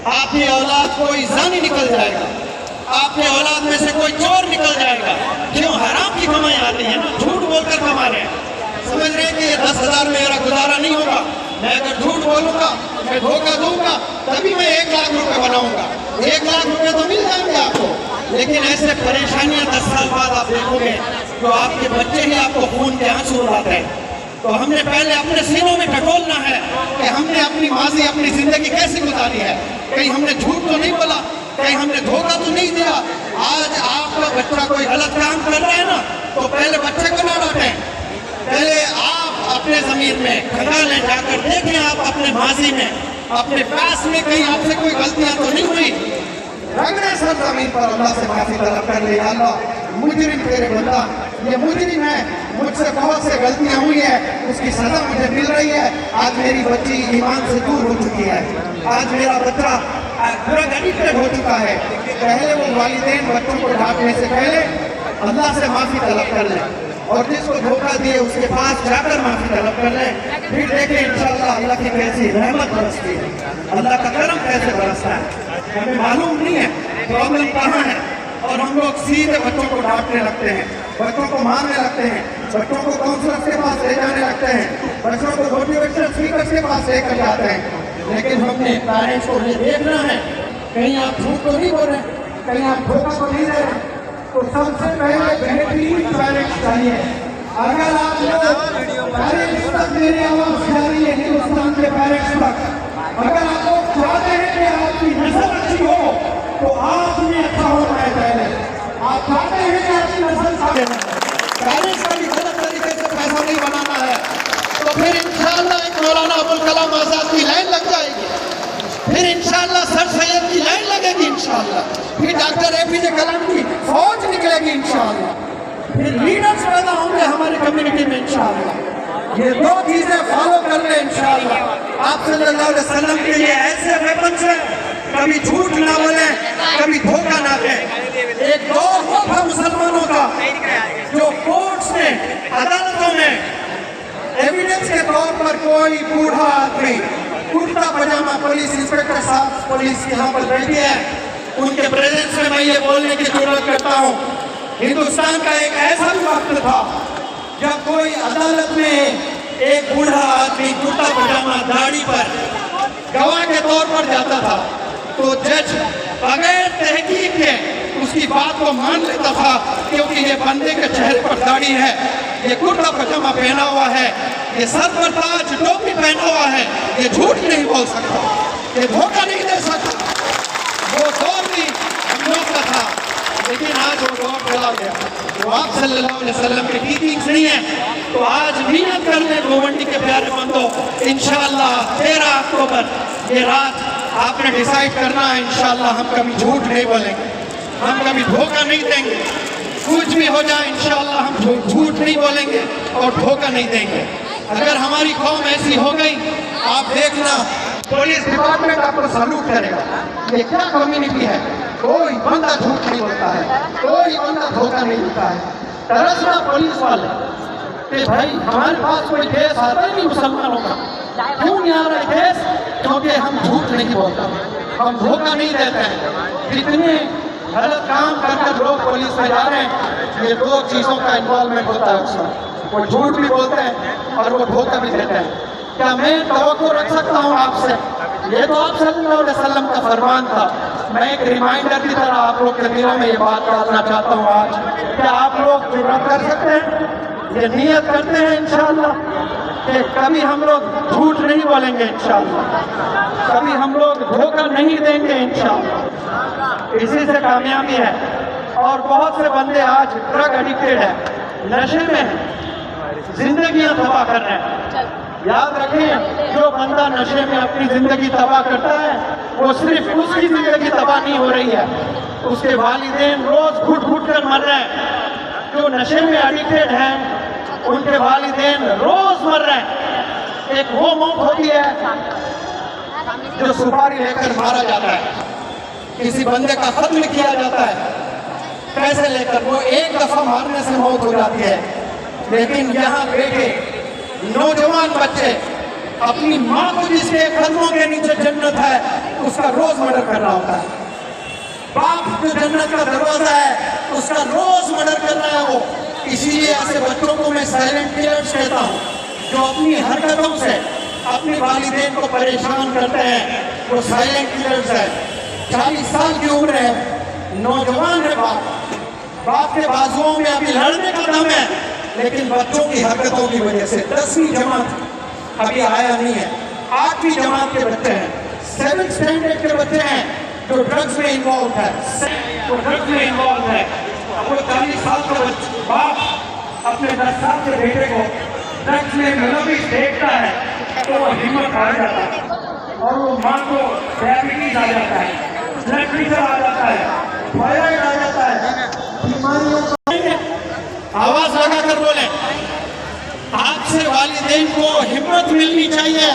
آپ کی اولاد کوئی زانی نکل جائے گا، آپ کی اولاد میں سے کوئی چور نکل جائے گا. کیوں؟ حرام کی کمائی آتی ہے نا، جھوٹ بول کر کما رہے ہیں. سمجھ رہے ہیں کہ یہ 10,000 میں میرا گزارا نہیں ہوگا، میں اگر جھوٹ بولوں گا، میں دھوکہ دوں گا، تبھی میں 1 لاکھ روپے بناؤں گا. 1 لاکھ روپے تو مل جائیں گے آپ کو، لیکن ایسے پریشانیاں 10 سال بعد آپ دیکھو گے تو آپ کے بچے ہی آپ کو خون کے آنسو لاتے ہیں. تو ہم نے پہلے اپنے سینوں میں ٹٹولنا ہے کہ ہم نے اپنی ماضی، اپنی زندگی کیسے گزاری ہے. کہیں ہم نے جھوٹ تو نہیں بولا، کہیں ہم نے دھوکہ تو نہیں دیا. آج آپ کا بچہ کوئی غلط کام کر رہا ہے نا، تو پہلے بچے کو نہ ڈانٹیں، پہلے آپ اپنے ضمیر میں کھنگالیں، جا کر دیکھیں آپ اپنے ماضی میں، اپنے پاس میں کہیں آپ سے کوئی غلطیاں تو نہیں ہوئی. رگڑے سر زمین پر اللہ سے معافی طلب کر لے. اللہ مجرم تیرے بندہ، یہ مجرم ہے، مجھ سے بہت سے غلطیاں ہوئی ہیں، اس کی سزا مجھے مل رہی ہے. آج میری بچی ایمان سے دور ہو چکی ہے، آج میرا بچہ ڈرگ ایڈکٹڈ ہو چکا ہے. پہلے وہ والدین بچوں کو ڈانٹنے سے پہلے اللہ سے معافی طلب کر لیں، اور جس کو دھوکہ دیے اس کے پاس جا کر معافی طلب کر لیں. پھر دیکھیں انشاءاللہ اللہ کی کیسی رحمت برستی ہے، اللہ کا کرم کیسے برستا ہے. ہمیں معلوم نہیں ہے پرابلم کہاں ہے، اور ہم لوگ سیدھے بچوں کو ڈانٹنے لگتے ہیں، بچوں کو مارنے لگتے ہیں، بچوں کو کاؤنسلر کے پاس لے جانے لگتے ہیں، بچوں کو موٹیویشنل اسپیکر کے پاس لے کر جاتے ہیں. لیکن ہم نے پیرنٹس کو یہ دیکھنا ہے کہیں آپ جھوٹ تو نہیں بول رہے، کہیں آپ دھوکہ تو نہیں دے رہے. تو سب سے پہلے بہترین پیرنٹس چاہیے. اگر آپ لوگ پیرنٹس تک میری آواز جا رہی ہے ہندوستان کے پیرنٹس تک، اگر آپ لوگ چاہتے ہیں کہ آپ کی نسل اچھی ہو تو آپ نے اچھا ہونا ہے. پہلے آپ چاہتے ہیں کہ آپ کی نسل پیرنٹس کا بھی غلط طریقے سے پیسہ نہیں بنانا ہے، تو پھر انشاءاللہ ایک مولانا ابوالکلام آزاد کی لائن لگ جائے گی، پھر انشاءاللہ سر سید کی لائن لگے گی انشاءاللہ، پھر ڈاکٹر APJ کلام کی فوج نکلے گی انشاءاللہ، پھر لیڈرز پیدا ہوں گے ہماری کمیونٹی میں انشاءاللہ. یہ 2 چیزیں فالو کر لیں انشاءاللہ. آپ صلی اللہ علیہ وسلم کے یہ ایسے ویپنز ہیں، کبھی جھوٹ نہ بولیں، کبھی دھوکہ نہ دیں. ایک دور تھا مسلمانوں کا جو کورٹس میں، عدالتوں میں ایویڈنس کے طور پر کوئی بوڑھا آدمی کرتا پجامہ، پولیس انسپیکٹر صاحب پولیس یہاں پر بیٹھی ہے، ان کے پریزنس میں میں یہ بولنے کی ضرورت کرتا ہوں، ہندوستان کا ایک ایسا بھی وقت تھا جب کوئی عدالت میں ایک بوڑھا آدمی کرتا پجامہ داڑھی پر گواہ کے طور پر جاتا تھا تو جج بغیر تحقیق کے اس کی بات کو مان لیتا تھا، کیونکہ یہ بندے کے چہرے پر داڑھی ہے، یہ کرتا پجامہ پہنا ہوا ہے، یہ سر پر تاج ٹوپی پہنا ہوا ہے، یہ جھوٹ نہیں بول سکتا، یہ دھوکہ نہیں دے سکتا. وہ دور بھی ہم لوگ کا تھا، لیکن آج وہ دور چلا گیا. تو آپ صلی اللہ علیہ وسلم کی ٹیچنگز نہیں ہیں، تو آج نیت کر لیں گوونڈی کے پیارے بندوں، انشاءاللہ 13 اکتوبر یہ رات آپ نے ڈیسائیڈ کرنا ہے انشاءاللہ ہم کبھی جھوٹ نہیں بولیں گے، ہم کبھی دھوکہ نہیں دیں گے. کچھ بھی ہو جائے انشاءاللہ ہم جھوٹ نہیں بولیں گے اور دھوکہ نہیں دیں گے. اگر ہماری قوم ایسی ہو گئی، آپ دیکھنا پولیس ڈپارٹمنٹ آپ کو سلوٹ کرے گا. یہ کیا کمیونٹی ہے؟ کوئی بندہ جھوٹ نہیں بولتا ہے، کوئی بندہ دھوکہ نہیں دیتا ہے. ترسنا پولیس والے کہ بھائی ہمارے پاس کوئی کیس آتا ہی نہیں مسلمانوں کا، کیوں نہیں آ رہا ہے کیس؟ کیونکہ ہم جھوٹ نہیں بولتے، ہم دھوکہ نہیں دیتے ہیں. جتنے غلط کام کر کر لوگ پولیس میں جا رہے ہیں، یہ 2 چیزوں کا انوالومنٹ ہوتا ہے اس میں، وہ جھوٹ بھی بولتے ہیں اور وہ دھوکہ بھی دیتے ہیں. کیا میں توقع رکھ سکتا ہوں آپ سے؟ یہ تو آپ صلی اللہ علیہ وسلم کا فرمان تھا. میں ایک ریمائنڈر کی طرح آپ لوگ کے دلوں میں یہ بات ڈالنا چاہتا ہوں آج. کیا آپ لوگ جرأت کر سکتے ہیں؟ یہ نیت کرتے ہیں انشاءاللہ کہ کبھی ہم لوگ جھوٹ نہیں بولیں گے انشاءاللہ، کبھی ہم لوگ دھوکہ نہیں دیں گے انشاءاللہ. اسی سے کامیابی ہے. اور بہت سے بندے آج ڈرگ ایڈکٹڈ ہیں، نشے میں ہیں، زندگیاں تباہ کر رہے ہیں. یاد رکھیں، جو بندہ نشے میں اپنی زندگی تباہ کرتا ہے وہ صرف اس کی زندگی تباہ نہیں ہو رہی ہے، اس کے والدین روز گھٹ گھٹ کر مر رہے ہیں. جو نشے میں ایڈکٹڈ ہیں ان کے والدین روز مر رہے ہیں. ایک وہ موت ہوتی ہے جو سپاری لے کر مارا جاتا ہے، کسی بندے کا قتل کیا جاتا ہے پیسے لے کر، وہ ایک دفعہ مارنے سے موت ہو جاتی ہے. لیکن یہاں بیٹے نوجوان بچے اپنی ماں کو جس کے قدموں کے نیچے جنت ہے اس کا روز مرڈر کر رہا ہوتا ہے. باپ جو جنت کا دروازہ ہے اس کا روز مرڈر کر رہا ہے وہ. اسی لیے ایسے بچوں کو میں سائلنٹ کلرز کہتا ہوں, جو اپنی حرکتوں سے اپنے والدین کو پریشان کرتے ہیں, وہ سائلنٹ کلرز ہیں. 40 سال کی عمر ہے, نوجوان ہے باپ کے بازوؤں میں ابھی لڑنے کا دم ہے, لیکن بچوں کی حرکتوں کی وجہ سے 10ویں جماعت ابھی آیا نہیں ہے, 8ویں جماعت کے بچے ہیں, 7th اسٹینڈرڈ کے بچے ہیں جو ڈرگز میں انوالوڈ ہے. وہ 40 سال کا باپ اپنے 10 سال کے بیٹے کو ڈرگز میں ملوث دیکھتا ہے تو وہ ہمت آ جاتا ہے, اور وہ ماں کو ڈائبٹیز آ جاتا ہے, بلڈ پریشر آ جاتا ہے, تھائرائڈ آ جاتا ہے, بیماریوں. آواز لگا کر بولیں, آپ سے والدین کو ہمت ملنی چاہیے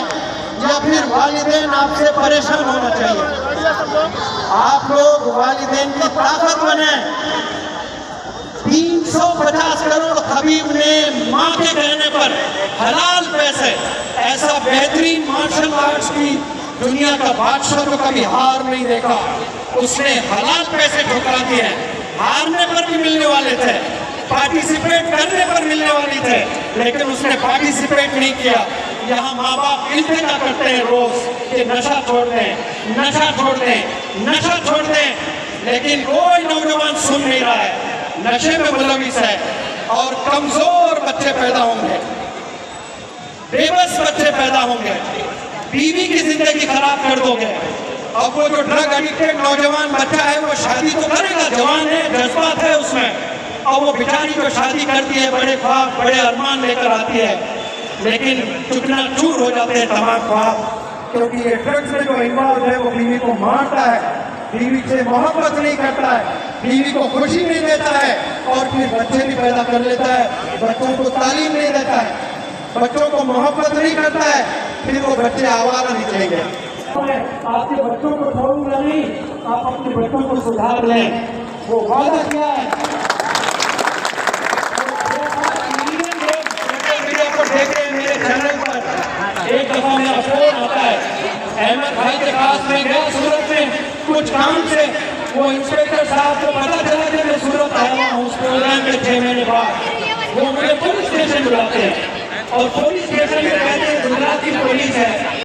یا پھر والدین آپ سے پریشان ہونا چاہیے؟ آپ لوگ والدین کی طاقت بنیں. 350 کروڑ حبیب نے ماں کے کہنے پر حلال پیسے, ایسا بہترین مارشل آرٹس کی دنیا کا بادشاہ تو کبھی ہار نہیں دیکھا, اس نے حلال پیسے ٹھکرا دیے ہیں. ہارنے پر بھی ملنے والے تھے, پارٹیسپیٹ کرنے پر ملنے والی تھے, لیکن اس نے پارٹیسپیٹ نہیں کیا. یہاں ماں باپ التجا کرتے ہیں روز کہ نشہ چھوڑ دیں, نشہ چھوڑ دیں, نشہ چھوڑ دیں, لیکن کوئی نوجوان سن نہیں رہا ہے. نشے میں ملوث ہے اور کمزور بچے پیدا ہوں گے, بے بس بچے پیدا ہوں گے, بیوی کی زندگی خراب کر دو گے. اب وہ جو ڈرگ ایڈکٹڈ نوجوان بچہ ہے وہ شادی تو کرے گا, جوان ہے, جذبات ہے اس میں, اور وہ بیچاری جو شادی کرتی ہے بڑے خواب بڑے ارمان لے کر آتی ہے, لیکن چکنا چور ہو جاتے ہیں تمام خواب, کیونکہ یہ ڈرگز میں جو انوالو ہے وہ بیوی کو مارتا ہے, بیوی سے محبت نہیں کرتا ہے, بیوی کو خوشی نہیں دیتا ہے, اور پھر بچے بھی پیدا کر لیتا ہے, بچوں کو تعلیم نہیں دیتا ہے, بچوں کو محبت نہیں کرتا ہے, پھر وہ بچے آوارہ نکلیں گے. آپ کے بچوں کو چھوڑوں گا نہیں, آپ اپنے بچوں کو سدھار لیں, وہ وعدہ کیا ہے. میرے چینل پر ایک دفعہ میرا فون آتا ہے, احمد بھائی کے پاس میں گیا سورت میں کچھ کام سے, وہ انسپیکٹر صاحب کو پتا چلا کہ میں سورت آیا ہوں اس پروگرام میں 6 مہینے بعد. وہ مجھے پولیس اسٹیشن بلاتے ہیں, اور پولیس اسٹیشن میں کہتے ہیں گجرات کی پولیس ہے.